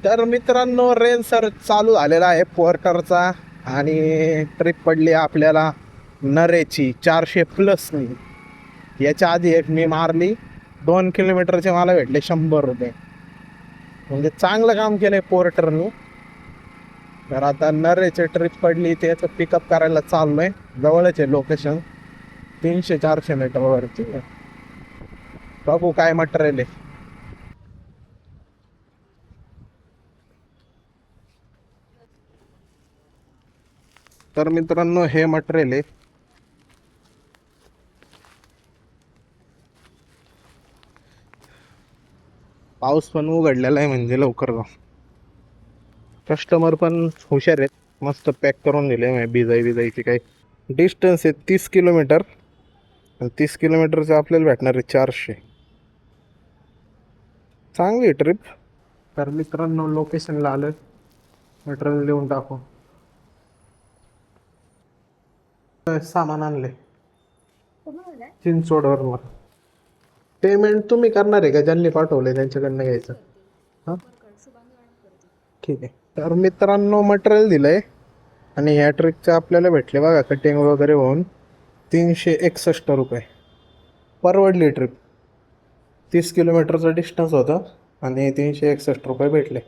तर मित्रांनो rain sir चालू झालेला आहे पोर्टरचा आणि ट्रिप पडली आपल्याला नरेची 400+ नाही. याच्या आधी एक मी मारली 2 किलोमीटरचे मला भेटले 100 रुपये. म्हणजे चांगलं काम केलंय पोर्टरनी. तर आता नरेची ट्रिप पडली त्याचं पिकअप करायला चाललोय. जवळच आहे लोकेशन 300-400 मीटरवरती. बघू काय मटेरियल आहे. तर मित्रांनो हे मटेरियल आहे. पाऊस पण उघडलेला आहे म्हणजे लवकर जा. कस्टमर पण हुशार आहेत. मस्त पॅक करून दिले. बिजायची काही डिस्टन्स आहे 30 किलोमीटर. 30 किलोमीटरचं आपल्याला भेटणार आहे 400. चांगली ट्रिप. तर मित्रांनो लोकेशनला आलं. मटेरियल लिहून टाकू. सामान आणले चिंचवडवरून. पेमेंट तुम्ही करणार आहे का? ज्यांनी पाठवले त्यांच्याकडनं घ्यायचं. हां ठीक आहे. तर मित्रांनो मटेरियल दिलंय आणि ह्या ट्रिकचं आपल्याला भेटले बघा कटिंग वगैरे होऊन 361 रुपये. परवडली ट्रिप. 30 किलोमीटरचा डिस्टन्स होता आणि 361 रुपये भेटले.